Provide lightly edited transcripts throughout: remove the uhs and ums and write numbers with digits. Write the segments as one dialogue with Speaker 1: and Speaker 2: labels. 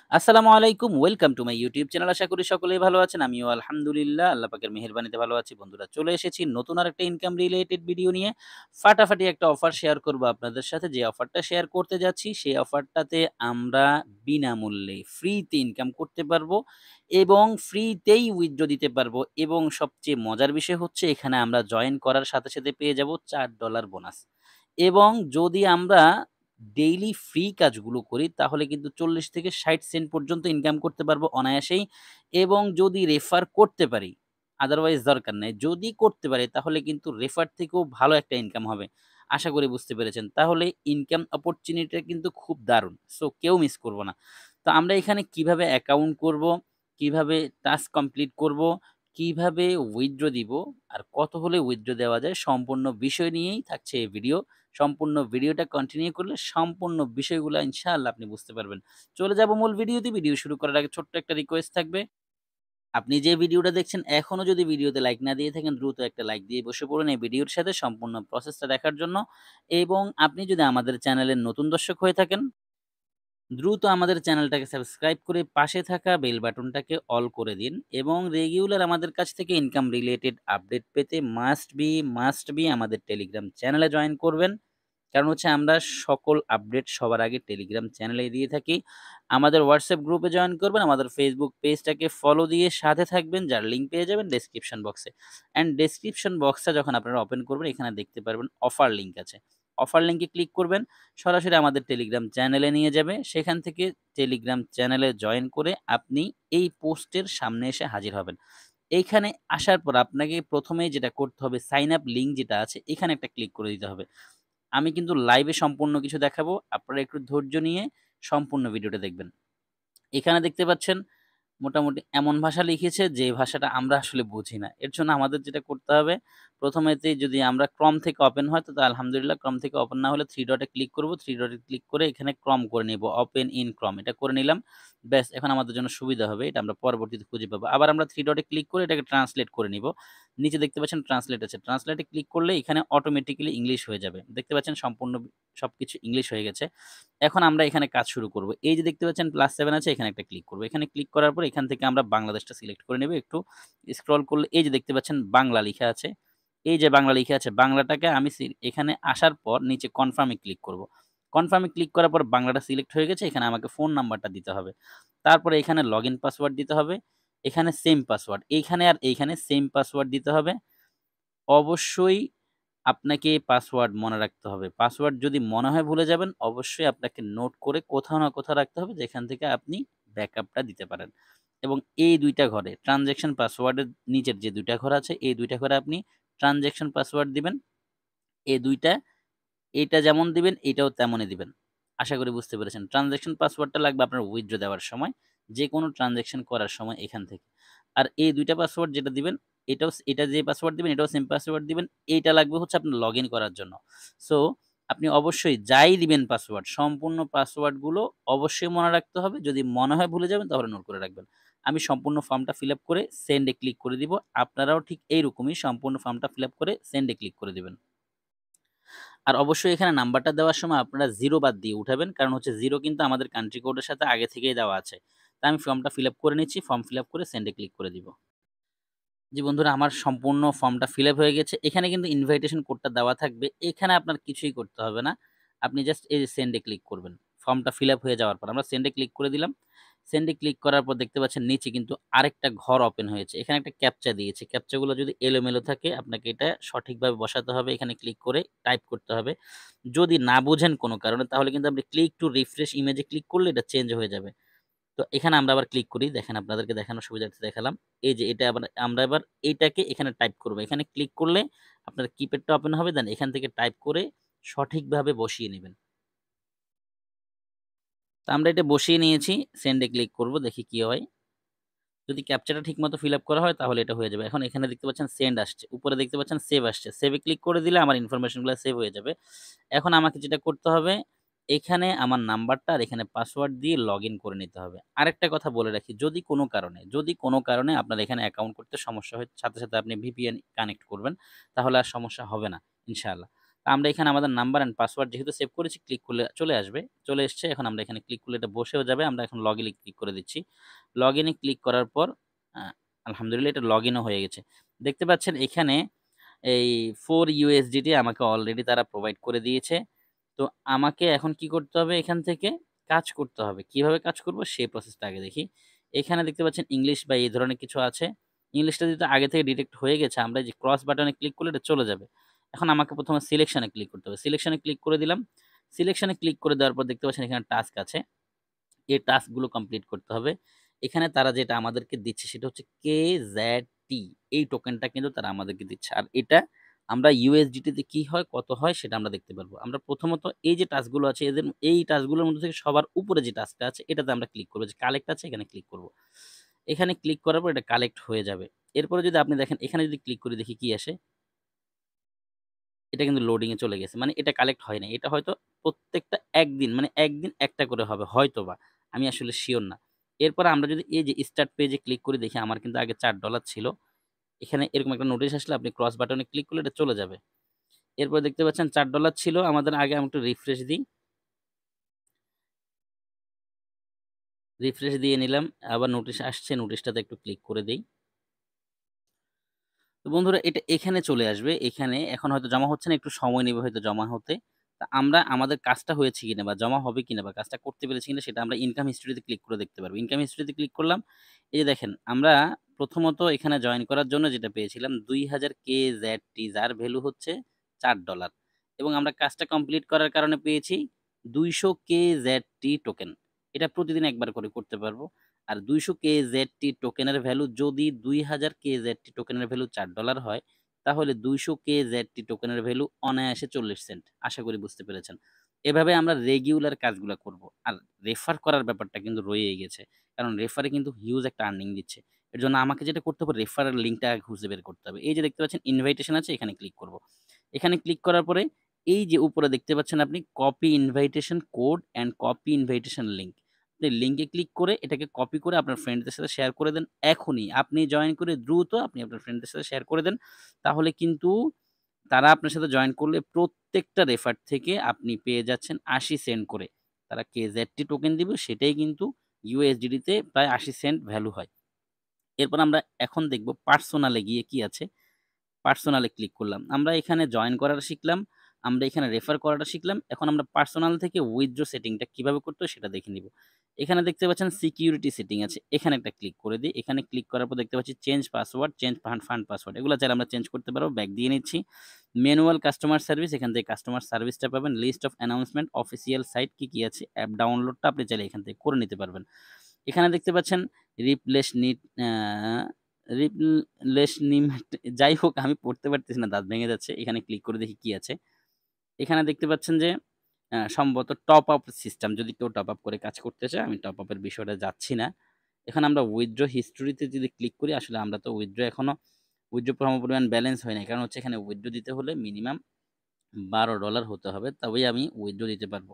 Speaker 1: আসসালামু আলাইকুম। Welcome to my YouTube channel. আশা করি সকলেই ভালো আছেন। আমিও আলহামদুলিল্লাহ আল্লাহ পাকের মেহেরবানিতে ভালো আছি। বন্ধুরা চলে এসেছি নতুন আরেকটা ইনকাম রিলেটেড ভিডিও নিয়ে। ফাটাফাটি একটা অফার শেয়ার করব আপনাদের সাথে। যে অফারটা শেয়ার করতে যাচ্ছি সেই অফারটাতে আমরা বিনামূল্যে ফ্রিতে ইনকাম করতে পারবো এবং ফ্রিতেই উইথড্র দিতে পারবো এবং সবচেয়ে মজার বিষয় হচ্ছে এখানে আমরা জয়েন করার সাথে পেয়ে যাব $4 বোনাস। এবং যদি আমরা ডেইলি ফ্রি কাজগুলো করি তাহলে কিন্তু ৪০ থেকে ৬০ সেন্ট পর্যন্ত ইনকাম করতে পারবো অনায়াসেই। এবং যদি রেফার করতে পারি, আদারওয়াইজ দরকার নাই। যদি করতে পারি তাহলে কিন্তু রেফার থেকেও ভালো একটা ইনকাম হবে। আশা করি বুঝতে পেরেছেন। তাহলে ইনকাম অপরচুনিটিটা কিন্তু খুব দারুণ। সো কেউ মিস করব না। তো আমরা এখানে কিভাবে অ্যাকাউন্ট করব, কিভাবে টাস্ক কমপ্লিট করব, কিভাবে উইথড্র দিব আর কত হলে উইথড্র দেওয়া যায় সম্পূর্ণ বিষয় নিয়েই থাকছে এই ভিডিও। সম্পূর্ণ ভিডিওটা কন্টিনিউ করলে সম্পূর্ণ বিষয়গুলো ইনশাআল্লাহ আপনি বুঝতে পারবেন। চলে যাব মূল ভিডিওতে। ভিডিও শুরু করার আগে ছোট্ট একটা রিকোয়েস্ট থাকবে। আপনি যে ভিডিওটা দেখছেন এখনো যদি ভিডিওতে লাইক না দিয়ে থাকেন দ্রুত একটা লাইক দিয়ে বসে পড়ুন এই ভিডিওর সাথে সম্পূর্ণ প্রসেসটা দেখার জন্য। এবং আপনি যদি আমাদের চ্যানেলের নতুন দর্শক হয়ে থাকেন দ্রুত আমাদের চ্যানেলটাকে সাবস্ক্রাইব করে পাশে থাকা বেল বাটনটাকে অল করে দিন এবং রেগুলার আমাদের কাছ থেকে ইনকাম রিলেটেড আপডেট পেতে মাস্ট বি আমাদের টেলিগ্রাম চ্যানেলে জয়েন করবেন। কারণ হচ্ছে আমরা সকল আপডেট সবার আগে টেলিগ্রাম চ্যানেলে দিয়ে থাকি। আমাদের হোয়াটসঅ্যাপ গ্রুপে জয়েন করবেন, আমাদের ফেসবুক পেজটাকে ফলো দিয়ে সাথে থাকবেন, যার লিঙ্ক পেয়ে যাবেন ডেসক্রিপশন বক্সে। অ্যান্ড ডেসক্রিপশন বক্সটা যখন আপনারা ওপেন করবেন এখানে দেখতে পারবেন অফার লিঙ্ক আছে। অফার লিঙ্কে ক্লিক করবেন, সরাসরি আমাদের টেলিগ্রাম চ্যানেলে নিয়ে যাবে। সেখান থেকে টেলিগ্রাম চ্যানেলে জয়েন করে আপনি এই পোস্টের সামনে এসে হাজির হবেন। এইখানে আসার পর আপনাকে প্রথমেই যেটা করতে হবে সাইন আপ লিঙ্ক যেটা আছে এখানে একটা ক্লিক করে দিতে হবে। আমি কিন্তু লাইভে সম্পূর্ণ কিছু দেখাবো। আপনারা একটু ধৈর্য নিয়ে সম্পূর্ণ ভিডিওটা দেখবেন। এখানে দেখতে পাচ্ছেন মোটামুটি এমন ভাষা লিখেছে যে ভাষাটা আমরা আসলে বুঝি না। এর জন্য আমাদের যেটা করতে হবে, প্রথমেতেই যদি আমরা ক্রম থেকে ওপেন হয় তো আলহামদুলিল্লাহ, ক্রম থেকে ওপেন না হলে 3 ডটে ক্লিক করব। 3 ডটে ক্লিক করে এখানে ক্রম করে নিব। ওপেন ইন ক্রম এটা করে নিলাম। ব্যাস এখন আমাদের জন্য সুবিধা হবে। এটা আমরা পরবর্তীতে খুঁজে পাবো। আবার আমরা 3 ডটে ক্লিক করে এটাকে ট্রান্সলেট করে নিব। নিচে দেখতে পাচ্ছেন ট্রান্সলেট আছে। ট্রান্সলেটে ক্লিক করলে এখানে অটোমেটিক্যালি ইংলিশ হয়ে যাবে। দেখতে পাচ্ছেন সম্পূর্ণ সবকিছু ইংলিশ হয়ে গেছে। এখন আমরা এখানে কাজ শুরু করব। এই যে দেখতে পাচ্ছেন +7 আছে এখানে একটা ক্লিক করব। এখানে ক্লিক করার পর এখান থেকে আমরা বাংলাদেশটা সিলেক্ট করে নেব। একটু স্ক্রল করলে এই যে দেখতে পাচ্ছেন বাংলা লিখা আছে। এই যে বাংলা লিখা আছে বাংলাটাকে আমি এখানে আসার পর নিচে কনফার্ম এ ক্লিক করব। কনফার্ম এ ক্লিক করার পর বাংলাটা সিলেক্ট হয়ে গেছে। এখানে আমাকে ফোন নাম্বারটা দিতে হবে। তারপরে এখানে লগইন পাসওয়ার্ড দিতে হবে। এখানে সেম পাসওয়ার্ড। এইখানে আর এইখানে সেম পাসওয়ার্ড দিতে হবে। অবশ্যই আপনাকে পাসওয়ার্ড মনে রাখতে হবে। পাসওয়ার্ড যদি মনে হয় ভুলে যাবেন, অবশ্যই আপনাকে নোট করে কোথাও না কোথাও রাখতে হবে যেখান থেকে আপনি ব্যাকআপটা দিতে পারেন। এবং এই ২ টা ঘরে ট্রান্সেকশন পাসওয়ার্ডের নিচের যে ২ টা ঘর আছে এই ২ টা ঘরে আপনি ট্রান্সেকশন পাসওয়ার্ড দিবেন। এই ২ টা এইটা যেমন দিবেন এইটাও তেমনই দিবেন। আশা করি বুঝতে পেরেছেন। ট্রান্সেকশন পাসওয়ার্ডটা লাগবে আপনার উইথড্র দেওয়ার সময়, যেকোনো ট্রান্সেকশন করার সময় এখান থেকে। আর এই ২ টা পাসওয়ার্ড যেটা দিবেন, এটা যে পাসওয়ার্ড দিবেন এটাও সেম পাসওয়ার্ড দিবেন। এইটা লাগবে হচ্ছে আপনার লগইন করার জন্য। সো আপনি অবশ্যই যাই দিবেন পাসওয়ার্ড, সম্পূর্ণ পাসওয়ার্ডগুলো অবশ্যই মনে রাখতে হবে। যদি মনে হয় ভুলে যাবেন তাহলে নোট করে রাখবেন। আমি সম্পূর্ণ ফর্মটা ফিল আপ করে সেন্ড এ ক্লিক করে দিব। আপনারাও ঠিক এইরকমই সম্পূর্ণ ফর্মটা ফিল আপ করে সেন্ড এ ক্লিক করে দিবেন। আর অবশ্যই এখানে নাম্বারটা দেওয়ার সময় আপনারা 0 বাদ দিয়ে উঠাবেন। কারণ হচ্ছে 0 কিন্তু আমাদের কান্ট্রি কোডের সাথে আগে থেকেই দেওয়া আছে। তাই আমি ফর্মটা ফিল আপ করে নিচ্ছি। ফর্ম ফিল আপ করে সেন্ড এ ক্লিক করে দিব। জি বন্ধুরা, আমার সম্পূর্ণ ফর্মটা ফিল আপ হয়ে গেছে। এখানে কিন্তু ইনভাইটেশন কোডটা দেওয়া থাকবে। এখানে আপনার কিছুই করতে হবে না। আপনি জাস্ট এই যে সেন্ড এ ক্লিক করবেন। ফর্মটা ফিল আপ হয়ে যাওয়ার পর আমরা সেন্ড এ ক্লিক করে দিলাম। সেন্ড এ ক্লিক করার পর দেখতে পাচ্ছেন নিচে কিন্তু আরেকটা ঘর ওপেন হয়েছে। এখানে একটা ক্যাপচা দিয়েছে। ক্যাপচাগুলো যদি এলোমেলো থাকে আপনাকে এটা সঠিকভাবে বসাতে হবে। এখানে ক্লিক করে টাইপ করতে হবে। যদি না বুঝেন কোনো কারণে তাহলে কিন্তু আপনি ক্লিক টু রিফ্রেশ ইমেজে ক্লিক করলে এটা চেঞ্জ হয়ে যাবে। তো এখানে আমরা আবার ক্লিক করি। দেখেন আপনাদেরকে দেখানোর সুবিধার্থে দেখালাম। এই যে এটা আবার আমরা এবার এইটাকে এখানে টাইপ করব। এখানে ক্লিক করলে আপনার কিপ্যাডটা ওপেন হবে। দেন এখান থেকে টাইপ করে সঠিকভাবে বসিয়ে নিবেন। তো আমরা এটা বসিয়ে নিয়েছি। সেন্ড এ ক্লিক করব। দেখি কি হয়। যদি ক্যাপচাটা ঠিকমতো ফিল আপ করা হয় তাহলে এটা হয়ে যাবে। এখন এখানে দেখতে পাচ্ছেন সেন্ড আসছে। উপরে দেখতে পাচ্ছেন সেভ আসছে। সেভ এ ক্লিক করে দিলে আমার ইনফরমেশনগুলো সেভ হয়ে যাবে। এখন আমাকে যেটা করতে হবে এখানে আমার নাম্বারটা আর এখানে পাসওয়ার্ড দিয়ে লগইন করে নিতে হবে। আরেকটা কথা বলে রাখি, যদি কোনো কারণে আপনার এখানে অ্যাকাউন্ট করতে সমস্যা হয় সাথে আপনি VPN কানেক্ট করবেন। তাহলে আর সমস্যা হবে না ইনশাআল্লাহ। আমরা এখানে আমাদের নাম্বার অ্যান্ড পাসওয়ার্ড যেহেতু সেভ করেছি ক্লিক করলে চলে আসবে। চলে এসছে। এখন আমরা এখানে ক্লিক করলে এটা বসেও যাবে। আমরা এখন লগইনে ক্লিক করে দিচ্ছি। লগইনে ক্লিক করার পর আ আলহামদুলিল্লাহ এটা লগইনও হয়ে গেছে। দেখতে পাচ্ছেন এখানে এই 4 USDT আমাকে অলরেডি তারা প্রোভাইড করে দিয়েছে। তো আমাকে এখন কি করতে হবে? এখান থেকে কাজ করতে হবে। কিভাবে কাজ করব সেই প্রসেসটা আগে দেখি। এখানে দেখতে পাচ্ছেন ইংলিশ বা এই ধরনের কিছু আছে। ইংলিশটা যেহেতু আগে থেকে ডিটেক্ট হয়ে গেছে, আমরা এই যে ক্রস বাটনে ক্লিক করলে এটা চলে যাবে। এখন আমাকে ১ম এ সিলেকশন এ ক্লিক করতে হবে। সিলেকশন এ ক্লিক করে দিলাম। সিলেকশন এ ক্লিক করে দেওয়ার পর দেখতে পাচ্ছেন এখানে টাস্ক আছে। এই টাস্কগুলো কমপ্লিট করতে হবে। এখানে তারা যেটা আমাদেরকে দিচ্ছে সেটা হচ্ছে KZT, এই টোকেনটা কিন্তু তারা আমাদেরকে দিচ্ছে। আর এটা আমরা USDT তে কি হয়, কত হয় সেটা আমরা দেখতে পারবো। আমরা প্রথমত এই যে টাস্কগুলো আছে এই টাস্কগুলোর মধ্যে থেকে সবার উপরে যে টাস্কটা আছে এটাতে আমরা ক্লিক করব। যে কালেক্ট আছে এখানে ক্লিক করব। এখানে ক্লিক করার পর এটা কালেক্ট হয়ে যাবে। এরপরে যদি আপনি দেখেন এখানে যদি ক্লিক করে দেখি কি আসে? এটা কিন্তু লোডিং এ চলে গেছে। মানে এটা কালেক্ট হয় নাই। এটা হয়তো প্রত্যেকটা একদিন মানে একদিন একটা করে হবে হয়তোবা। আমি আসলে সিওর না। এরপরে আমরা যদি এই যে স্টার্ট পেজে ক্লিক করে দেখি আমার কিন্তু আগে $৪ ছিল। এখানে এরকম একটা নোটিশ আসলে আপনি ক্রস বাটনে ক্লিক করলে এটা চলে যাবে। এরপরে দেখতে পাচ্ছেন $৪ ছিল আমাদের আগে। আমি একটু রিফ্রেশ দিই। রিফ্রেশ দিয়ে নিলাম। আবার নোটিশ আসছে। নোটিশটাতে একটু ক্লিক করে দেই। তো বন্ধুরা এটা এখানে চলে আসবে। এখানে এখন হয়তো জমা হচ্ছে না, একটু সময় নেবে হয়তো জমা হতে। তা আমরা আমাদের কাজটা হয়েছে কিনা বা জমা হবে কিনা বা কাজটা করতে পেরেছি কিনা সেটা আমরা ইনকাম হিস্ট্রিতে ক্লিক করে দেখতে পারবো। ইনকাম হিস্ট্রিতে ক্লিক করলাম। এই যে দেখেন আমরা প্রথমত এখানে জয়েন করার জন্য যেটা পেয়েছিলাম ২০০০ KZT, যার ভ্যালু হচ্ছে $৪ এবং আমরা কাজটা কমপ্লিট করার কারণে পেয়েছি ২০০ KZT টোকেন। এটা প্রতিদিন একবার করে করতে পারবো। আর ২০০ KZT টোকেনের ভ্যালু যদি ২০০০ KZT টোকেনের ভ্যালু $৪ হয়, তাহলে ২০০ KZT টোকেনের ভ্যালু অনায়াসে ৪০ সেন্ট। আশা করি বুঝতে পেরেছেন। এভাবে আমরা রেগুলার কাজগুলা করব। আর রেফার করার ব্যাপারটা কিন্তু রয়েই গেছে। কারণ রেফারে কিন্তু হিউজ একটা আর্নিং দিচ্ছে। এর জন্য আমাকে যেটা করতে হবে রেফারের লিঙ্কটা খুঁজে বের করতে হবে। এই যে দেখতে পাচ্ছেন ইনভাইটেশন আছে এখানে ক্লিক করব। এখানে ক্লিক করার পরে এই যে উপরে দেখতে পাচ্ছেন আপনি copy invitation code and copy invitation link. আপনি লিঙ্কে ক্লিক করে এটাকে কপি করে আপনার ফ্রেন্ডদের সাথে শেয়ার করে দেন এখনই। আপনি জয়েন করে দ্রুত আপনি আপনার ফ্রেন্ডদের সাথে শেয়ার করে দেন। তাহলে কিন্তু তারা আপনার সাথে জয়েন করলে প্রত্যেকটা রেফার থেকে আপনি পেয়ে যাচ্ছেন ৮০ সেন্ট করে। তারা KZT টোকেন দিবে সেটাই কিন্তু USDT তে প্রায় ৮০ সেন্ট ভ্যালু হয়। এরপর আমরা এখন দেখব পার্সোনাল এ গিয়ে কি আছে? পার্সোনাল এ ক্লিক করলাম। আমরা এখানে জয়েন করাটা শিখলাম। আমরা এখানে রেফার করাটা শিখলাম। এখন আমরা পার্সোনাল থেকে উইথড্র সেটিংটা কিভাবে করতে হয় সেটা দেখে নিব। এখানে দেখতে পাচ্ছেন সিকিউরিটি সেটিং আছে। এখানে একটা ক্লিক করে দেই। এখানে ক্লিক করার পর দেখতে পাচ্ছি change password, change fund password. এগুলা চাইলে আমরা চেঞ্জ করতে পারবো। ব্যাক দিয়ে নিচ্ছি। ম্যানুয়াল কাস্টমার সার্ভিস, এখান থেকে কাস্টমার সার্ভিসটা পাবেন। List of announcement, official site কি আছে? অ্যাপ ডাউনলোডটা আপনি চাইলে এখান থেকে করে নিতে পারবেন। এখানে দেখতে পাচ্ছেন রিপ্লেস নিট রিপ্লেস নিমেট, যাই হোক আমি পড়তে পারতেছি না, দাঁত ভেঙে যাচ্ছে। এখানে ক্লিক করে দেখি কি আছে। এখানে দেখতে পাচ্ছেন যে সম্ভবত টপ আপ সিস্টেম, যদি কেউ টপ আপ করে কাজ করতে চায়, আমি টপ আপের বিষয়টা যাচ্ছি না। এখানে আমরা উইথড্র হিস্টোরিতে যদি ক্লিক করি, আসলে আমরা তো উইথড্র এখনো উইথড্র পরিমাণ ব্যালেন্স হয় নাই। কারণ হচ্ছে এখানে উইথড্র দিতে হলে মিনিমাম $১২ হতে হবে। তবেই আমি উইথড্র দিতে পারবো।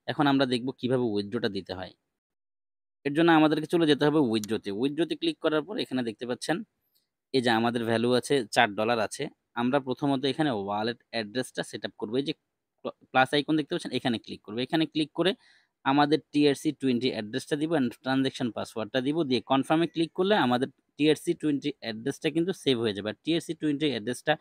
Speaker 1: এখন আমরা দেখব কিভাবে উইথড্রটা দিতে হয়। এর জন্য আমাদেরকে চলে যেতে হবে উইথড্রতে। উইথড্রতে ক্লিক করার পর এখানে দেখতে পাচ্ছেন এই যে আমাদের ভ্যালু আছে $৪ আছে। আমরা প্রথমত এখানে ওয়ালেট অ্যাড্রেসটা সেটআপ করব। এই যে প্লাস আইকন দেখতে পাচ্ছেন এখানে ক্লিক করব। এখানে ক্লিক করে আমাদের TRC20 অ্যাড্রেসটা দিব অ্যান্ড ট্রান্সেকশন পাসওয়ার্ডটা দিব। দিয়ে কনফার্ম এ ক্লিক করলে আমাদের TRC20 অ্যাড্রেসটা কিন্তু সেভ হয়ে যাবে। আর TRC20 অ্যাড্রেসটা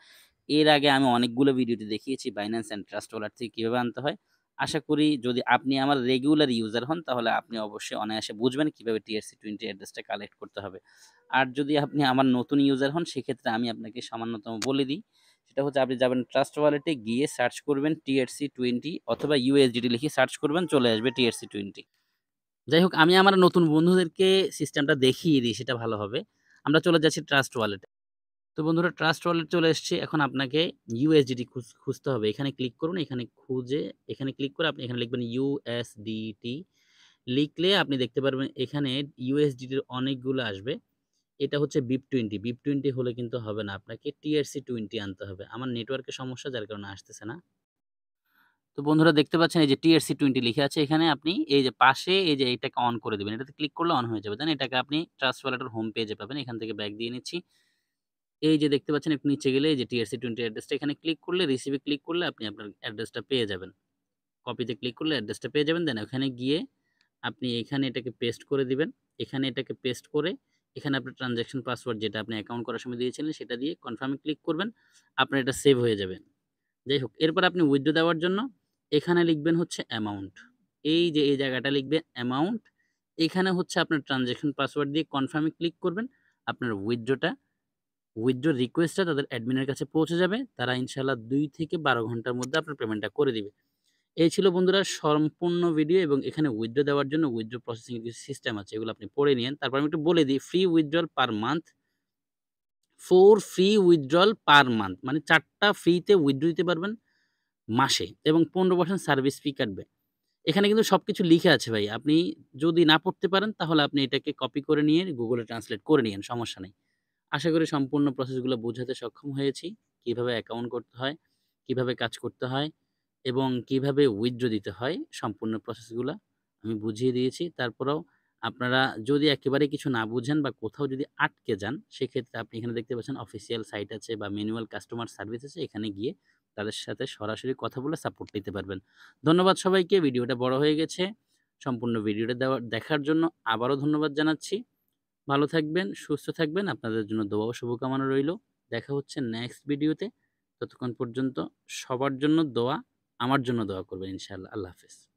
Speaker 1: এর আগে আমি অনেকগুলো ভিডিওতে দেখিয়েছি Binance and Trust Wallet থেকে কিভাবে আনতে হয়। আশা করি যদি আপনি আমার রেগুলার ইউজার হন তাহলে আপনি অবশ্যই অনায়াসে বুঝবেন কিভাবে TRC20 অ্যাড্রেসটা কালেক্ট করতে হবে। আর যদি আপনি আমার নতুন ইউজার হন সেক্ষেত্রে আমি আপনাকে সামান্যতম বলে দিই। সেটা হচ্ছে আপনি যাবেন ট্রাস্ট ওয়ালেটে গিয়ে সার্চ করবেন TRC20 অথবা USDT লিখে সার্চ করবেন, চলে আসবে TRC20। যাই হোক আমি আমার নতুন বন্ধুদেরকে সিস্টেমটা দেখিয়ে দিই সেটা ভালো হবে। আমরা চলে যাচ্ছি ট্রাস্ট ওয়ালেটে। তো বন্ধুরা ট্রাস্ট ওয়ালেট চলে এসেছি। এখন আপনাকে USDT খুঁজতে হবে। এখানে ক্লিক করুন। এখানে খুঁজে এখানে ক্লিক করে আপনি এখানে লিখবেন USDT। লিখলে আপনি দেখতে পারবেন এখানে USDT র অনেকগুলো আসবে। এটা হচ্ছে BIP20। BIP20 হলে কিন্তু হবে না। আপনাকে TRC20 আনতে হবে। আমার নেটওয়ার্কের সমস্যা যার কারণে আসতেছে না। তো বন্ধুরা দেখতে পাচ্ছেন এই যে TRC20 লিখে আছে এখানে আপনি এই যে পাশে এই যে এটাকে অন করে দিবেন। এটাতে ক্লিক করলে অন হয়ে যাবে। দেন এটাকে আপনি ট্রাস্ট ওয়ালেটের হোম পেজে পাবেন। এখান থেকে ব্যাক দিয়ে নিচ্ছি। এই যে দেখতে পাচ্ছেন একটু নিচে গেলে এই যে TRC20 অ্যাড্রেসটা এখানে ক্লিক করলে রিসিভে ক্লিক করলে আপনি আপনার অ্যাড্রেসটা পেয়ে যাবেন। কপিতে ক্লিক করলে অ্যাড্রেসটা পেয়ে যাবেন। দেন ওখানে গিয়ে আপনি এখানে এটাকে পেস্ট করে দিবেন। এখানে এটাকে পেস্ট করে এখানে আপনার ট্রান্সেকশন পাসওয়ার্ড যেটা আপনি অ্যাকাউন্ট করার সময় দিয়েছিলেন সেটা দিয়ে কনফার্ম এ ক্লিক করবেন। আপনার এটা সেভ হয়ে যাবে। যাই হোক, এরপর আপনি উইথড্র দেওয়ার জন্য এখানে লিখবেন হচ্ছে অ্যামাউন্ট। এই যে এই জায়গাটা লিখবেন অ্যামাউন্ট। এখানে হচ্ছে আপনার ট্রান্সেকশন পাসওয়ার্ড দিয়ে কনফার্ম এ ক্লিক করবেন। আপনার উইথড্র রিকোয়েস্টটা তাদের অ্যাডমিনের কাছে পৌঁছে যাবে। তারা ইনশাআল্লাহ ২ থেকে ১২ ঘন্টার মধ্যে আপনার পেমেন্টটা করে দিবে। এই ছিল বন্ধুরা সম্পূর্ণ ভিডিও এবং এখানে উইথড্র দেওয়ার জন্য উইথড্র প্রসেসিং এর কিছু সিস্টেম আছে এগুলো আপনি পড়ে নিয়েন। তারপর আমি একটু বলে দিই free withdrawal per month 4 free withdrawal per month মানে ৪ টা ফ্রিতে উইথড্র দিতে পারবেন মাসে এবং ১৫% সার্ভিস ফি কাটবে। এখানে কিন্তু সবকিছু লিখে আছে ভাই। আপনি যদি না পড়তে পারেন তাহলে আপনি এটাকে কপি করে নিয়ে Google এ ট্রান্সলেট করে নিয়েন, সমস্যা নাই। আশা করি সম্পূর্ণ প্রসেসগুলো বোঝাতে সক্ষম হয়েছি। কিভাবে অ্যাকাউন্ট করতে হয়, কিভাবে কাজ করতে হয় এবং কিভাবে উইথড্র দিতে হয় সম্পূর্ণ প্রসেসগুলা আমি বুঝিয়ে দিয়েছি। তারপরেও আপনারা যদি একেবারে কিছু না বুঝেন বা কোথাও যদি আটকে যান, সেক্ষেত্রে আপনি এখানে দেখতে পাচ্ছেন অফিসিয়াল সাইট আছে বা ম্যানুয়াল কাস্টমার সার্ভিস আছে। এখানে গিয়ে তাদের সাথে সরাসরি কথা বলে সাপোর্ট নিতে পারবেন। ধন্যবাদ সবাইকে। ভিডিওটা বড় হয়ে গেছে। সম্পূর্ণ ভিডিওটা দেখার জন্য আবারও ধন্যবাদ জানাচ্ছি। ভালো থাকবেন, সুস্থ থাকবেন। আপনাদের জন্য দোয়া ও শুভকামনা রইলো। দেখা হচ্ছে নেক্সট ভিডিওতে। ততক্ষণ পর্যন্ত সবার জন্য দোয়া, আমার জন্য দোয়া করবেন ইনশাআল্লাহ। আল্লাহ হাফেজ।